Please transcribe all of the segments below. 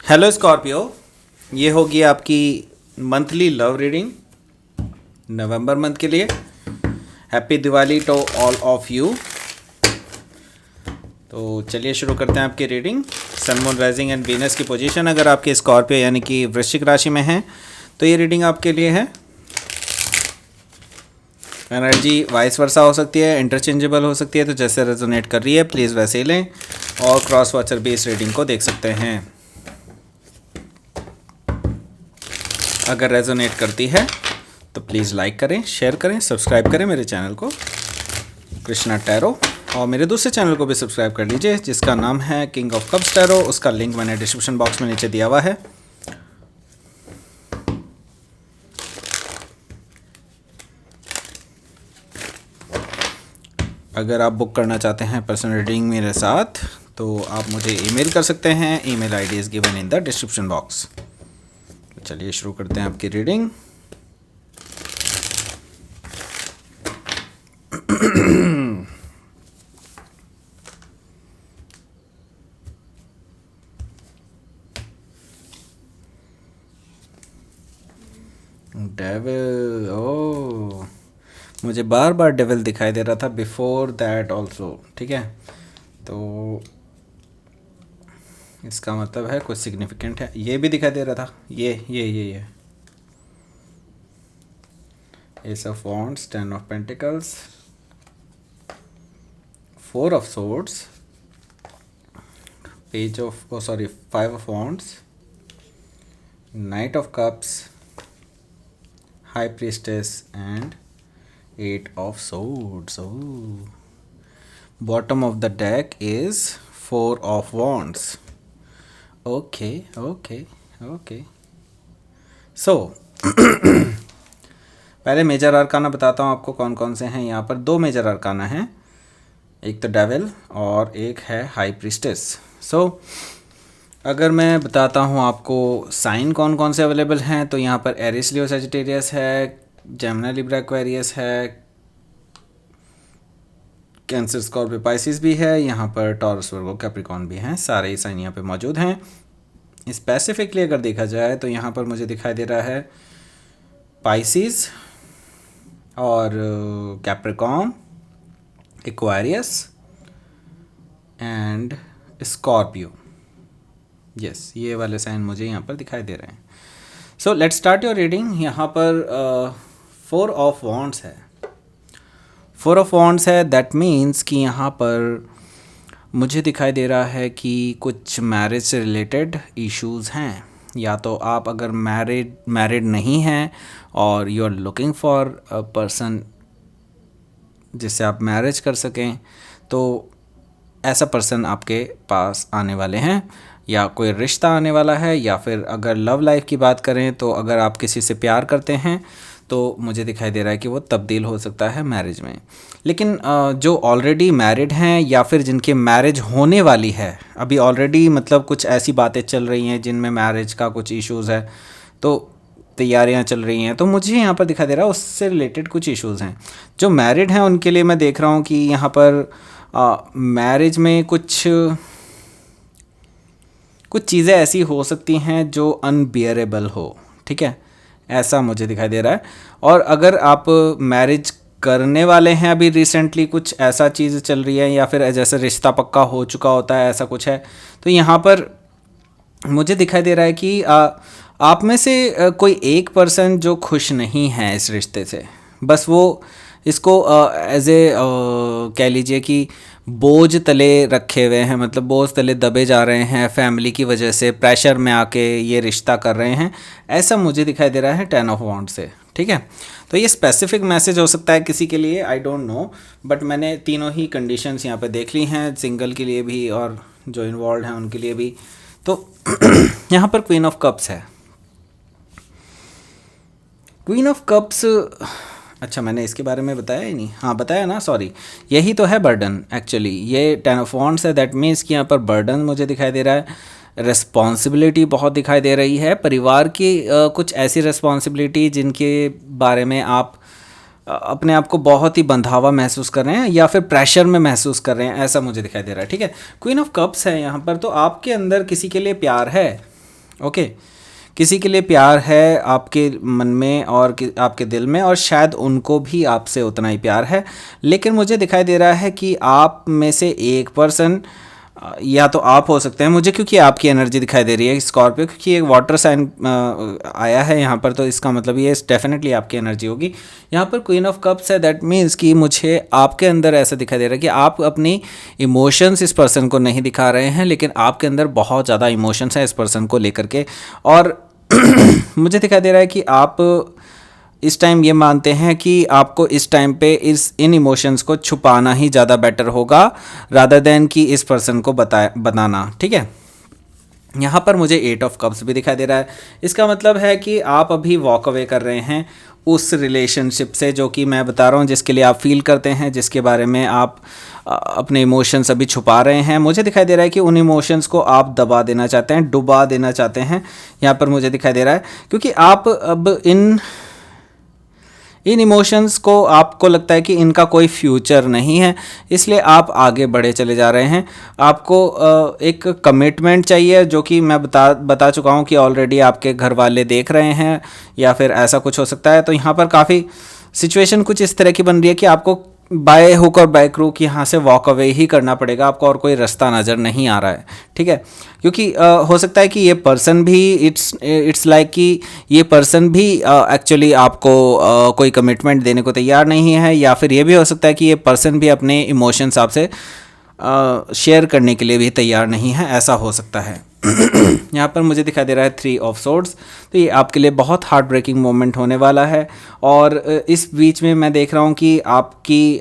Hello Scorpio, ये होगी आपकी monthly love reading November month के लिए। Happy Diwali to all of you. तो चलिए शुरू करते हैं आपकी reading. Sun moon rising and Venus की पोजीशन अगर आपके स्कॉर्पियो यानी कि वृश्चिक राशि में है तो ये रीडिंग आपके लिए है। एनर्जी वाइस वर्सा हो सकती है, इंटरचेंजेबल हो सकती है, तो जैसे रेजोनेट कर रही है प्लीज़ वैसे ही लें और क्रॉस वॉचर भी इस रीडिंग को देख सकते हैं। अगर रेजोनेट करती है तो प्लीज़ लाइक करें, शेयर करें, सब्सक्राइब करें मेरे चैनल को कृष्णा टैरो, और मेरे दूसरे चैनल को भी सब्सक्राइब कर लीजिए जिसका नाम है किंग ऑफ कप्स टैरो। उसका लिंक मैंने डिस्क्रिप्शन बॉक्स में नीचे दिया हुआ है। अगर आप बुक करना चाहते हैं पर्सनल रीडिंग मेरे साथ तो आप मुझे ईमेल कर सकते हैं। Email ID is given in the description box. चलिए शुरू करते हैं आपकी रीडिंग। डेविल, ओ मुझे बार बार डेविल दिखाई दे रहा था बिफोर दैट ऑल्सो, ठीक है। तो इसका मतलब है कुछ सिग्निफिकेंट है। ये भी दिखाई दे रहा था, ये S of wands, 10 of pentacles, 4 of swords, page of 5 of wands, night of cups, high priestess and 8 of swords. Oh. Bottom of the deck is 4 of wands. Okay. So पहले मेजर आर्काना बताता हूँ आपको कौन कौन से हैं। यहाँ पर 2 मेजर आर्काना हैं, एक तो डेविल और एक है हाई प्रीस्टेस। सो अगर मैं बताता हूँ आपको साइन कौन कौन से अवेलेबल हैं, तो यहाँ पर एरिस लियो सजिटेरियस है, जेमिनी लिब्रा एक्वेरियस है, कैंसर स्कॉर्पियो पाइसिस भी है, यहाँ पर टॉरस वर्गो कैप्रिकॉर्न भी हैं। सारे ही साइन यहाँ पे मौजूद हैं। स्पेसिफिकली अगर देखा जाए तो यहाँ पर मुझे दिखाई दे रहा है पाइसिस और Capricorn, Aquarius and Scorpio. Yes, ये वाले साइन मुझे यहाँ पर दिखाई दे रहे हैं। So let's start your reading. यहाँ पर 4 ऑफ वॉन्ड्स है। 4 ऑफ वॉन्ड्स है, दैट मीन्स कि यहाँ पर मुझे दिखाई दे रहा है कि कुछ मैरिज से रिलेटेड इश्यूज़ हैं। या तो आप अगर मैरिड नहीं हैं और you are looking for a person जिससे आप मैरिज कर सकें, तो ऐसा पर्सन आपके पास आने वाले हैं या कोई रिश्ता आने वाला है। या फिर अगर लव लाइफ की बात करें तो अगर आप किसी से प्यार करते हैं तो मुझे दिखाई दे रहा है कि वो तब्दील हो सकता है मैरिज में। लेकिन जो ऑलरेडी मैरिड हैं या फिर जिनके मैरिज होने वाली है, अभी ऑलरेडी मतलब कुछ ऐसी बातें चल रही हैं जिनमें मैरिज का कुछ इश्यूज़ है, तो तैयारियां चल रही हैं, तो मुझे यहाँ पर दिखाई दे रहा है उससे रिलेटेड कुछ इश्यूज़ हैं। जो मैरिड हैं उनके लिए मैं देख रहा हूँ कि यहाँ पर मैरिज में कुछ चीज़ें ऐसी हो सकती हैं जो अनबियरेबल हो, ठीक है, ऐसा मुझे दिखाई दे रहा है। और अगर आप मैरिज करने वाले हैं, अभी रिसेंटली कुछ ऐसा चीज़ चल रही है या फिर जैसे रिश्ता पक्का हो चुका होता है, ऐसा कुछ है, तो यहाँ पर मुझे दिखाई दे रहा है कि आप में से कोई एक पर्सन जो खुश नहीं है इस रिश्ते से, बस वो इसको एज ए कह लीजिए कि बोझ तले रखे हुए हैं, मतलब बोझ तले दबे जा रहे हैं, फैमिली की वजह से प्रेशर में आके ये रिश्ता कर रहे हैं, ऐसा मुझे दिखाई दे रहा है 10 ऑफ वॉन्ड से, ठीक है। तो ये स्पेसिफिक मैसेज हो सकता है किसी के लिए, आई डोंट नो, बट मैंने तीनों ही कंडीशंस यहाँ पे देख ली हैं, सिंगल के लिए भी और जो इन्वॉल्व हैं उनके लिए भी। तो यहाँ पर क्वीन ऑफ कप्स है। क्वीन ऑफ कप्स, अच्छा मैंने इसके बारे में बताया ही नहीं, हाँ बताया ना, सॉरी, यही तो है बर्डन एक्चुअली। ये 10 ऑफ वॉन्ड्स है, दैट मीन्स कि यहाँ पर बर्डन मुझे दिखाई दे रहा है, रिस्पॉन्सिबिलिटी बहुत दिखाई दे रही है, परिवार की कुछ ऐसी रिस्पॉन्सिबिलिटी जिनके बारे में आप अपने आप को बहुत ही बंधा महसूस कर रहे हैं या फिर प्रेशर में महसूस कर रहे हैं, ऐसा मुझे दिखाई दे रहा है, ठीक है। क्वीन ऑफ कप्स है यहाँ पर, तो आपके अंदर किसी के लिए प्यार है, ओके, किसी के लिए प्यार है आपके मन में और आपके दिल में, और शायद उनको भी आपसे उतना ही प्यार है, लेकिन मुझे दिखाई दे रहा है कि आप में से एक पर्सन, या तो आप हो सकते हैं मुझे, क्योंकि आपकी एनर्जी दिखाई दे रही है स्कॉर्पियो, क्योंकि एक वाटर साइन आया है यहाँ पर, तो इसका मतलब ये डेफिनेटली आपकी एनर्जी होगी। यहाँ पर क्वीन ऑफ कप्स है, दैट मीन्स कि मुझे आपके अंदर ऐसा दिखाई दे रहा है कि आप अपनी इमोशंस इस पर्सन को नहीं दिखा रहे हैं, लेकिन आपके अंदर बहुत ज़्यादा इमोशंस हैं इस पर्सन को लेकर के। और मुझे दिखाई दे रहा है कि आप इस टाइम ये मानते हैं कि आपको इस टाइम पे इन इमोशंस को छुपाना ही ज़्यादा बेटर होगा रादर देन कि इस पर्सन को बताना। ठीक है, यहाँ पर मुझे 8 ऑफ कप्स भी दिखाई दे रहा है। इसका मतलब है कि आप अभी वॉक अवे कर रहे हैं उस रिलेशनशिप से जो कि मैं बता रहा हूँ, जिसके लिए आप फील करते हैं, जिसके बारे में आप अपने इमोशंस अभी छुपा रहे हैं। मुझे दिखाई दे रहा है कि उन इमोशंस को आप दबा देना चाहते हैं, डुबा देना चाहते हैं, यहाँ पर मुझे दिखाई दे रहा है, क्योंकि आप अब इन इमोशंस को आपको लगता है कि इनका कोई फ्यूचर नहीं है, इसलिए आप आगे बढ़े चले जा रहे हैं। आपको एक कमिटमेंट चाहिए, जो कि मैं बता चुका हूँ कि ऑलरेडी आपके घर वाले देख रहे हैं, या फिर ऐसा कुछ हो सकता है। तो यहाँ पर काफ़ी सिचुएशन कुछ इस तरह की बन रही है कि आपको बाय हुक और बाय क्रूक यहाँ से वॉक अवे ही करना पड़ेगा, आपको और कोई रास्ता नज़र नहीं आ रहा है। ठीक है, क्योंकि हो सकता है कि ये पर्सन भी इट्स लाइक कि ये पर्सन भी एक्चुअली आपको कोई कमिटमेंट देने को तैयार नहीं है, या फिर ये भी हो सकता है कि ये पर्सन भी अपने इमोशंस आपसे शेयर करने के लिए भी तैयार नहीं है, ऐसा हो सकता है। यहाँ पर मुझे दिखाई दे रहा है 3 ऑफ सोर्ड्स, तो ये आपके लिए बहुत हार्ट ब्रेकिंग मोमेंट होने वाला है। और इस बीच में मैं देख रहा हूँ कि आपकी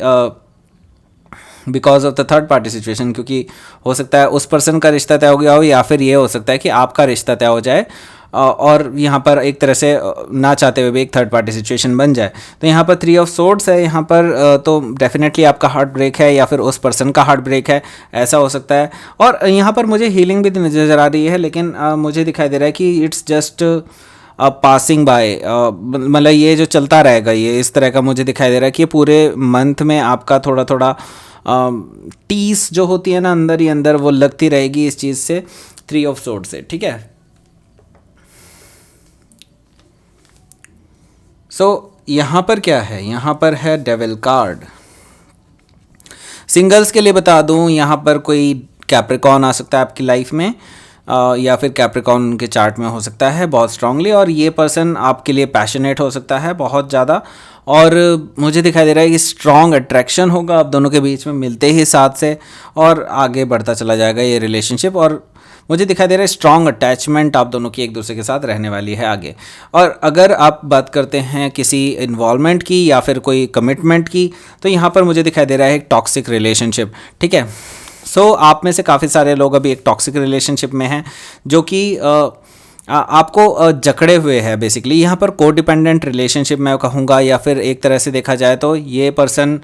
because of the third party situation, क्योंकि हो सकता है उस पर्सन का रिश्ता तय हो गया हो, या फिर ये हो सकता है कि आपका रिश्ता तय हो जाए और यहाँ पर एक तरह से ना चाहते हुए भी एक थर्ड पार्टी सिचुएशन बन जाए। तो यहाँ पर 3 ऑफ सोर्ड्स है यहाँ पर, तो डेफिनेटली आपका हार्ट ब्रेक है, या फिर उस पर्सन का हार्ट ब्रेक है, ऐसा हो सकता है। और यहाँ पर मुझे हीलिंग भी नज़र आ रही है, लेकिन मुझे दिखाई दे रहा है कि इट्स जस्ट पासिंग बाय, मतलब ये जो चलता रहेगा, ये इस तरह का मुझे दिखाई दे रहा है कि पूरे मंथ में आपका थोड़ा थोड़ा टीस जो होती है ना अंदर ही अंदर, वो लगती रहेगी इस चीज़ से, 3 ऑफ सोर्ड से। ठीक है, सो यहाँ पर क्या है, यहाँ पर है डेविल कार्ड। सिंगल्स के लिए बता दूँ, यहाँ पर कोई कैप्रिकॉन आ सकता है आपकी लाइफ में, या फिर कैप्रिकॉन उनके चार्ट में हो सकता है बहुत स्ट्रांगली, और ये पर्सन आपके लिए पैशनेट हो सकता है बहुत ज़्यादा। और मुझे दिखाई दे रहा है कि स्ट्रॉन्ग अट्रैक्शन होगा आप दोनों के बीच में मिलते ही साथ से, और आगे बढ़ता चला जाएगा ये रिलेशनशिप। और मुझे दिखाई दे रहा है स्ट्रॉन्ग अटैचमेंट आप दोनों की एक दूसरे के साथ रहने वाली है आगे। और अगर आप बात करते हैं किसी इन्वॉल्वमेंट की या फिर कोई कमिटमेंट की, तो यहाँ पर मुझे दिखाई दे रहा है एक टॉक्सिक रिलेशनशिप। ठीक है, सो आप में से काफ़ी सारे लोग अभी एक टॉक्सिक रिलेशनशिप में हैं, जो कि आपको जकड़े हुए है बेसिकली। यहाँ पर को डिपेंडेंट रिलेशनशिप मैं कहूँगा, या फिर एक तरह से देखा जाए तो ये पर्सन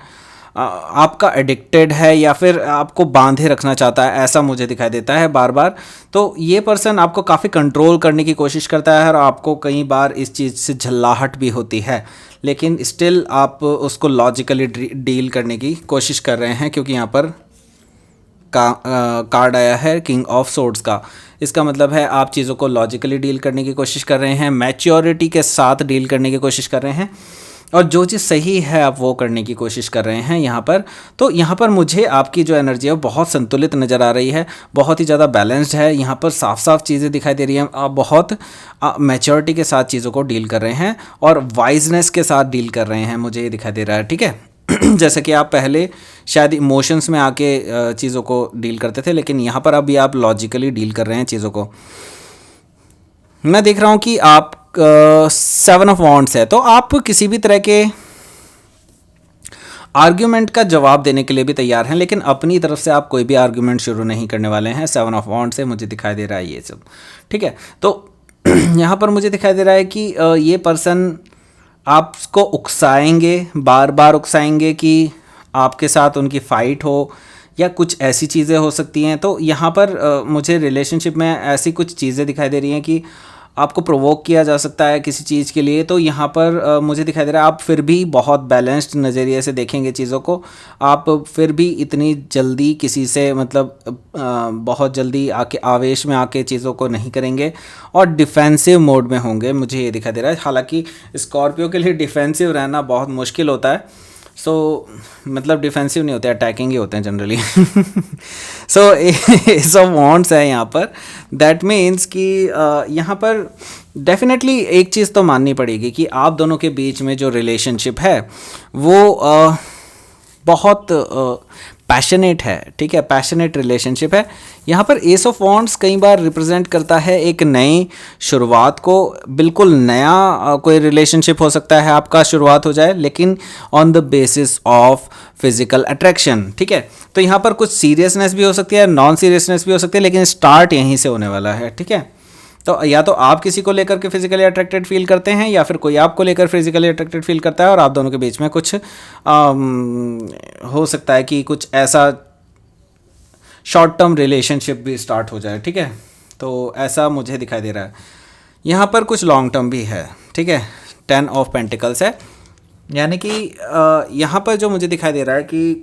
आपका एडिक्टेड है, या फिर आपको बांधे रखना चाहता है, ऐसा मुझे दिखाई देता है बार बार। तो ये पर्सन आपको काफ़ी कंट्रोल करने की कोशिश करता है, और आपको कई बार इस चीज़ से झल्लाहट भी होती है, लेकिन स्टिल आप उसको लॉजिकली डील करने की कोशिश कर रहे हैं, क्योंकि यहाँ पर कार्ड आया है किंग ऑफ सोर्ड्स का। इसका मतलब है आप चीज़ों को लॉजिकली डील करने की कोशिश कर रहे हैं, मैच्योरिटी के साथ डील करने की कोशिश कर रहे हैं, और जो चीज़ सही है आप वो करने की कोशिश कर रहे हैं यहाँ पर। तो यहाँ पर मुझे आपकी जो एनर्जी है वो बहुत संतुलित नज़र आ रही है, बहुत ही ज़्यादा बैलेंस्ड है। यहाँ पर साफ साफ चीज़ें दिखाई दे रही हैं, आप बहुत मैच्योरिटी के साथ चीज़ों को डील कर रहे हैं और वाइजनेस के साथ डील कर रहे हैं, मुझे ये दिखाई दे रहा है। ठीक है, जैसे कि आप पहले शायद इमोशंस में आके चीज़ों को डील करते थे, लेकिन यहाँ पर अभी आप लॉजिकली डील कर रहे हैं चीज़ों को। मैं देख रहा हूँ कि आप 7 ऑफ वॉन्ड्स है, तो आप किसी भी तरह के आर्ग्यूमेंट का जवाब देने के लिए भी तैयार हैं, लेकिन अपनी तरफ से आप कोई भी आर्ग्यूमेंट शुरू नहीं करने वाले हैं। 7 ऑफ वॉन्ड्स से मुझे दिखाई दे रहा है ये सब। ठीक है, तो यहाँ पर मुझे दिखाई दे रहा है कि ये पर्सन आपको उकसाएंगे, बार बार उकसाएंगे कि आपके साथ उनकी फ़ाइट हो, या कुछ ऐसी चीज़ें हो सकती हैं। तो यहाँ पर मुझे रिलेशनशिप में ऐसी कुछ चीज़ें दिखाई दे रही हैं कि आपको प्रोवोक किया जा सकता है किसी चीज़ के लिए, तो यहाँ पर मुझे दिखाई दे रहा है आप फिर भी बहुत बैलेंस्ड नज़रिए से देखेंगे चीज़ों को। आप फिर भी इतनी जल्दी किसी से मतलब बहुत जल्दी आके आवेश में आके चीज़ों को नहीं करेंगे और डिफेंसिव मोड में होंगे, मुझे ये दिखाई दे रहा है। हालांकि स्कॉर्पियो के लिए डिफेंसिव रहना बहुत मुश्किल होता है। मतलब डिफेंसिव नहीं होते, अटैकिंग ही होते हैं generally. So S of wands है यहाँ पर। दैट मीन्स कि यहाँ पर डेफिनेटली एक चीज़ तो माननी पड़ेगी कि आप दोनों के बीच में जो रिलेशनशिप है वो बहुत पैशनेट है, ठीक है, पैशनेट रिलेशनशिप है। यहाँ पर एस ऑफ वॉन्ड्स कई बार रिप्रेजेंट करता है एक नई शुरुआत को। बिल्कुल नया कोई रिलेशनशिप हो सकता है आपका, शुरुआत हो जाए लेकिन on the basis of physical attraction, ठीक है। तो यहाँ पर कुछ सीरियसनेस भी हो सकती है, नॉन सीरियसनेस भी हो सकती है, लेकिन स्टार्ट यहीं से होने वाला है, ठीक है। तो या तो आप किसी को लेकर के फिजिकली अट्रैक्टेड फील करते हैं या फिर कोई आपको लेकर फिजिकली अट्रैक्टेड फील करता है और आप दोनों के बीच में कुछ हो सकता है कि कुछ ऐसा शॉर्ट टर्म रिलेशनशिप भी स्टार्ट हो जाए, ठीक है। तो ऐसा मुझे दिखाई दे रहा है। यहाँ पर कुछ लॉन्ग टर्म भी है, ठीक है। 10 ऑफ पेंटिकल्स है, यानी कि यहाँ पर जो मुझे दिखाई दे रहा है कि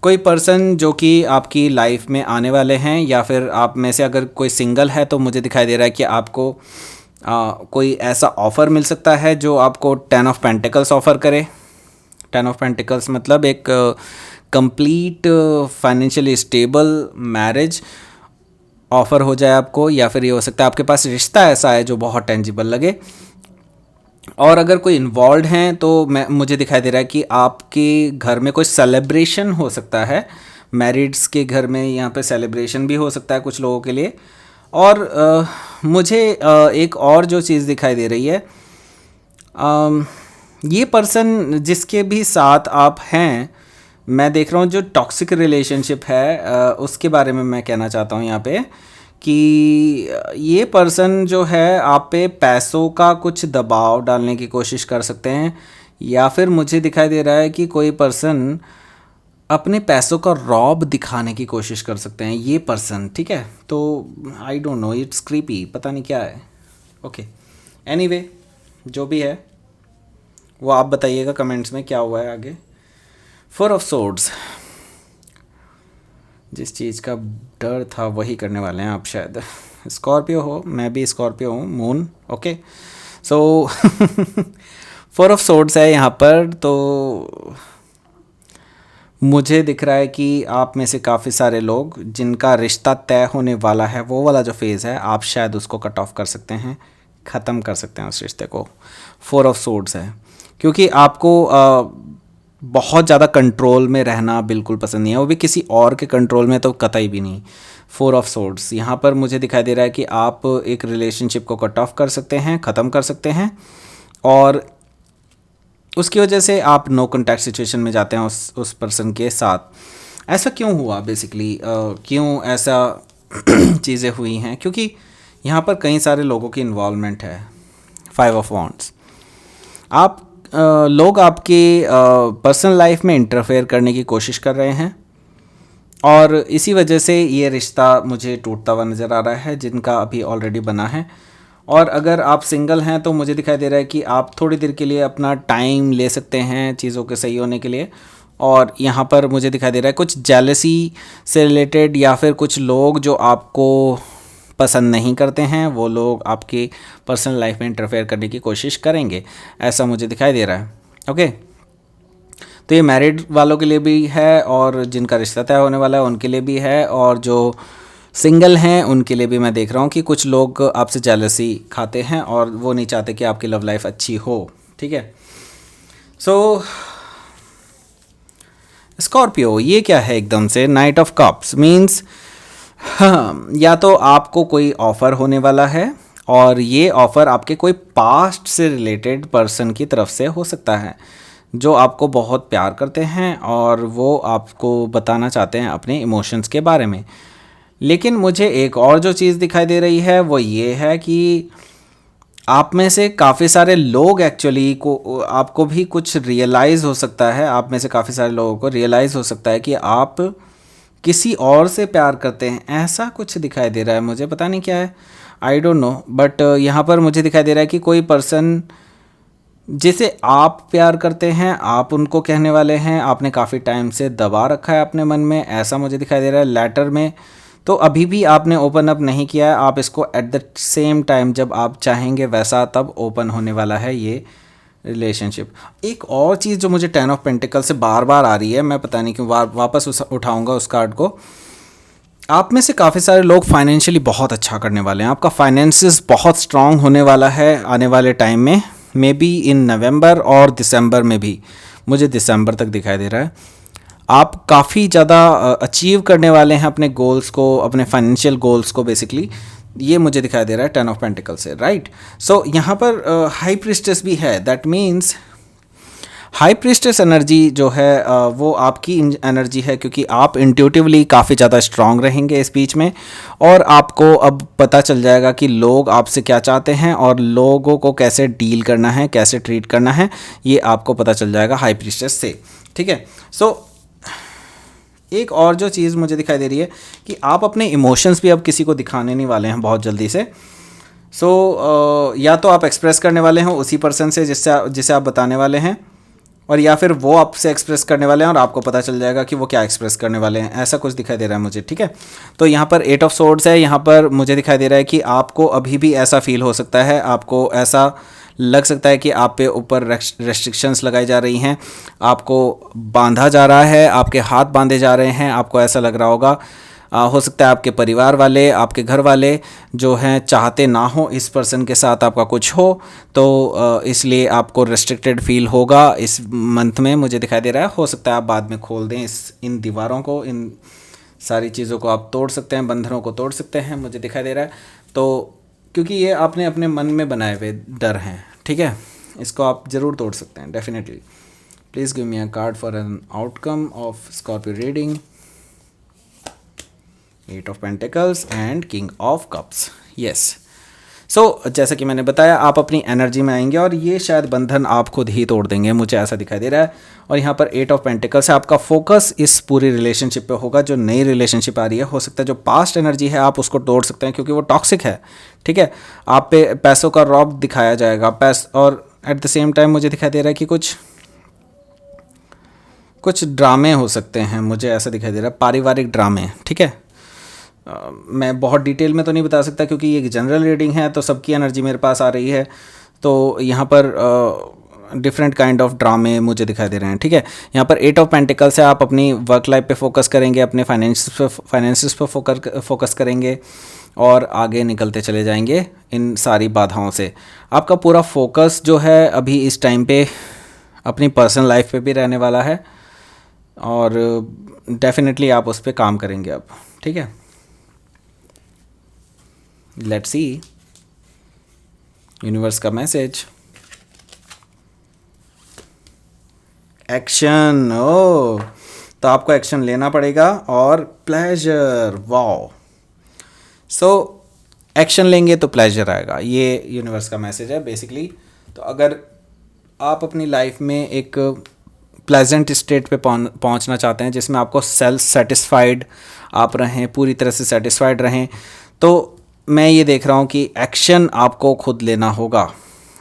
कोई पर्सन जो कि आपकी लाइफ में आने वाले हैं, या फिर आप में से अगर कोई सिंगल है तो मुझे दिखाई दे रहा है कि आपको कोई ऐसा ऑफ़र मिल सकता है जो आपको 10 ऑफ पेंटिकल्स ऑफ़र करे। 10 ऑफ पेंटिकल्स मतलब एक complete financially stable marriage offer हो जाए आपको, या फिर ये हो सकता है आपके पास रिश्ता ऐसा है जो बहुत टेंजिबल लगे। और अगर कोई इन्वॉल्व हैं तो मुझे दिखाई दे रहा है कि आपके घर में कोई सेलिब्रेशन हो सकता है। मैरिड्स के घर में यहाँ पे सेलिब्रेशन भी हो सकता है कुछ लोगों के लिए। और मुझे एक और जो चीज़ दिखाई दे रही है, ये पर्सन जिसके भी साथ आप हैं, मैं देख रहा हूँ जो टॉक्सिक रिलेशनशिप है उसके बारे में मैं कहना चाहता हूँ यहाँ पे कि ये पर्सन जो है आप पे पैसों का कुछ दबाव डालने की कोशिश कर सकते हैं, या फिर मुझे दिखाई दे रहा है कि कोई पर्सन अपने पैसों का रॉब दिखाने की कोशिश कर सकते हैं ये पर्सन, ठीक है। तो I don't know, it's creepy, पता नहीं क्या है। ओके, एनीवे जो भी है वो आप बताइएगा कमेंट्स में क्या हुआ है आगे। 4 ऑफ सोर्ड्स, जिस चीज़ का डर था वही करने वाले हैं आप शायद। स्कॉर्पियो हो, मैं भी स्कॉर्पियो हूँ, moon, okay. So 4 of swords है यहाँ पर। तो मुझे दिख रहा है कि आप में से काफ़ी सारे लोग जिनका रिश्ता तय होने वाला है, वो वाला जो फेज़ है, आप शायद उसको कट ऑफ कर सकते हैं, ख़त्म कर सकते हैं उस रिश्ते को। 4 ऑफ सोर्ड्स है क्योंकि आपको बहुत ज़्यादा कंट्रोल में रहना बिल्कुल पसंद नहीं है, वो भी किसी और के कंट्रोल में तो कतई भी नहीं। 4 ऑफ सोर्ड्स यहाँ पर मुझे दिखाई दे रहा है कि आप एक रिलेशनशिप को कट ऑफ कर सकते हैं, ख़त्म कर सकते हैं, और उसकी वजह से आप नो कॉन्टैक्ट सिचुएशन में जाते हैं उस पर्सन के साथ। ऐसा क्यों हुआ बेसिकली, क्यों ऐसा चीज़ें हुई हैं? क्योंकि यहाँ पर कई सारे लोगों की इन्वॉल्वमेंट है। 5 ऑफ वॉन्ड्स, आप लोग आपके पर्सनल लाइफ में इंटरफेयर करने की कोशिश कर रहे हैं और इसी वजह से ये रिश्ता मुझे टूटता हुआ नज़र आ रहा है जिनका अभी ऑलरेडी बना है। और अगर आप सिंगल हैं तो मुझे दिखाई दे रहा है कि आप थोड़ी देर के लिए अपना टाइम ले सकते हैं चीज़ों के सही होने के लिए। और यहाँ पर मुझे दिखाई दे रहा है कुछ जेलसी से रिलेटेड, या फिर कुछ लोग जो आपको पसंद नहीं करते हैं वो लोग आपकी पर्सनल लाइफ में इंटरफेयर करने की कोशिश करेंगे, ऐसा मुझे दिखाई दे रहा है। ओके, तो ये मैरिड वालों के लिए भी है और जिनका रिश्ता तय होने वाला है उनके लिए भी है, और जो सिंगल हैं उनके लिए भी मैं देख रहा हूँ कि कुछ लोग आपसे जेलसी खाते हैं और वो नहीं चाहते कि आपकी लव लाइफ अच्छी हो, ठीक है। सो स्कॉर्पियो, ये क्या है एकदम से? नाइट ऑफ कप्स मीन्स हाँ, या तो आपको कोई ऑफ़र होने वाला है और ये ऑफ़र आपके कोई पास्ट से रिलेटेड पर्सन की तरफ से हो सकता है जो आपको बहुत प्यार करते हैं और वो आपको बताना चाहते हैं अपने इमोशंस के बारे में। लेकिन मुझे एक और जो चीज़ दिखाई दे रही है वो ये है कि आप में से काफ़ी सारे लोग एक्चुअली को आपको भी कुछ रियलाइज़ हो सकता है, आप में से काफ़ी सारे लोगों को रियलाइज़ हो सकता है कि आप किसी और से प्यार करते हैं, ऐसा कुछ दिखाई दे रहा है मुझे, पता नहीं क्या है, आई डोंट नो, बट यहाँ पर मुझे दिखाई दे रहा है कि कोई पर्सन जिसे आप प्यार करते हैं, आप उनको कहने वाले हैं, आपने काफ़ी टाइम से दबा रखा है अपने मन में, ऐसा मुझे दिखाई दे रहा है लेटर में। तो अभी भी आपने ओपन अप नहीं किया है, आप इसको एट द सेम टाइम जब आप चाहेंगे वैसा तब ओपन होने वाला है ये रिलेशनशिप। एक और चीज़ जो मुझे 10 ऑफ पेंटिकल से बार बार आ रही है, मैं पता नहीं क्यों वापस उठाऊंगा उस कार्ड को। आप में से काफ़ी सारे लोग फाइनेंशियली बहुत अच्छा करने वाले हैं, आपका फाइनेंसिस बहुत स्ट्रांग होने वाला है आने वाले टाइम में, मे बी इन नवंबर और दिसंबर में भी, मुझे दिसंबर तक दिखाई दे रहा है। आप काफ़ी ज़्यादा अचीव करने वाले हैं अपने गोल्स को, अपने फाइनेंशियल गोल्स को बेसिकली, ये मुझे दिखाई दे रहा है 10 ऑफ पेंटिकल से, राइट। सो यहाँ पर हाई प्रीस्टेस भी है, that means high priestess energy जो है वो आपकी एनर्जी है, क्योंकि आप इंट्यूटिवली काफ़ी ज़्यादा स्ट्रांग रहेंगे इस बीच में, और आपको अब पता चल जाएगा कि लोग आपसे क्या चाहते हैं और लोगों को कैसे डील करना है, कैसे ट्रीट करना है, ये आपको पता चल जाएगा हाई प्रीस्टेस से, ठीक है। सो एक और जो चीज़ मुझे दिखाई दे रही है कि आप अपने इमोशंस भी अब किसी को दिखाने नहीं वाले हैं बहुत जल्दी से। या तो आप एक्सप्रेस करने वाले हैं उसी पर्सन से जिसे आप बताने वाले हैं, और या फिर वो आपसे एक्सप्रेस करने वाले हैं और आपको पता चल जाएगा कि वो क्या एक्सप्रेस करने वाले हैं, ऐसा कुछ दिखाई दे रहा है मुझे, ठीक है। तो यहाँ पर 8 ऑफ सोर्ड्स है, यहाँ पर मुझे दिखाई दे रहा है कि आपको अभी भी ऐसा फील हो सकता है, आपको ऐसा लग सकता है कि आप पे ऊपर रेस्ट्रिक्शंस लगाई जा रही हैं, आपको बांधा जा रहा है, आपके हाथ बांधे जा रहे हैं, आपको ऐसा लग रहा होगा। हो सकता है आपके परिवार वाले, आपके घर वाले जो हैं चाहते ना हो इस पर्सन के साथ आपका कुछ हो, तो इसलिए आपको रेस्ट्रिक्टेड फील होगा इस मंथ में, मुझे दिखाई दे रहा है। हो सकता है आप बाद में खोल दें इन दीवारों को, इन सारी चीज़ों को आप तोड़ सकते हैं, बंधनों को तोड़ सकते हैं, मुझे दिखाई दे रहा है। तो क्योंकि ये आपने अपने मन में बनाए हुए डर हैं, ठीक है, इसको आप ज़रूर तोड़ सकते हैं definitely. Please give me a card for an outcome of Scorpio reading. 8 of pentacles and king of cups, yes. So जैसा कि मैंने बताया, आप अपनी एनर्जी में आएंगे और ये शायद बंधन आप खुद ही तोड़ देंगे, मुझे ऐसा दिखाई दे रहा है। और यहाँ पर 8 ऑफ पेंटिकल्स है, आपका फोकस इस पूरी रिलेशनशिप पे होगा, जो नई रिलेशनशिप आ रही है। हो सकता है जो पास्ट एनर्जी है आप उसको तोड़ सकते हैं, क्योंकि वो टॉक्सिक है, ठीक है। आप पे पैसों का रॉब दिखाया जाएगा, और एट द सेम टाइम मुझे दिखाई दे रहा है कि कुछ ड्रामे हो सकते हैं, मुझे ऐसा दिखाई दे रहा है, पारिवारिक ड्रामे, ठीक है। मैं बहुत डिटेल में तो नहीं बता सकता क्योंकि ये जनरल रीडिंग है, तो सबकी एनर्जी मेरे पास आ रही है। तो यहाँ पर डिफरेंट काइंड ऑफ ड्रामे मुझे दिखाई दे रहे हैं, ठीक है। यहाँ पर 8 ऑफ पेंटिकल्स से आप अपनी वर्क लाइफ पे फोकस करेंगे, अपने फाइनेंसिस पे फोकस करेंगे और आगे निकलते चले जाएंगे इन सारी बाधाओं से। आपका पूरा फोकस जो है अभी इस टाइम पे अपनी पर्सनल लाइफ पे भी रहने वाला है, और डेफिनेटली आप उस पर काम करेंगे अब, ठीक है। लेट्स सी यूनिवर्स का मैसेज। एक्शन, ओ तो आपको एक्शन लेना पड़ेगा, और प्लेजर, वाओ। सो एक्शन लेंगे तो प्लेजर आएगा, ये यूनिवर्स का मैसेज है बेसिकली। तो अगर आप अपनी लाइफ में एक प्लेजेंट स्टेट पे पहुंचना चाहते हैं, जिसमें आपको सेल्फ सेटिस्फाइड आप रहें, पूरी तरह से सेटिस्फाइड रहें, तो मैं ये देख रहा हूँ कि एक्शन आपको खुद लेना होगा।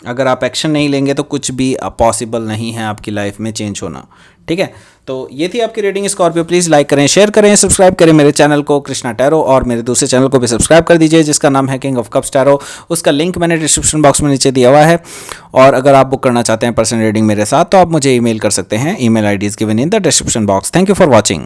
अगर आप एक्शन नहीं लेंगे तो कुछ भी पॉसिबल नहीं है आपकी लाइफ में चेंज होना, ठीक है। तो ये थी आपकी रीडिंग स्कॉर्पियो। प्लीज़ लाइक करें, शेयर करें, सब्सक्राइब करें मेरे चैनल को कृष्णा टैरो, और मेरे दूसरे चैनल को भी सब्सक्राइब कर दीजिए जिसका नाम है किंग ऑफ कप्स टैरो। उसका लिंक मैंने डिस्क्रिप्शन बॉक्स में नीचे दिया हुआ है। और अगर आप बुक करना चाहते हैं पर्सनल रीडिंग मेरे साथ, तो आप मुझे ईमेल कर सकते हैं। Email ID is given in the description box. Thank you for watching.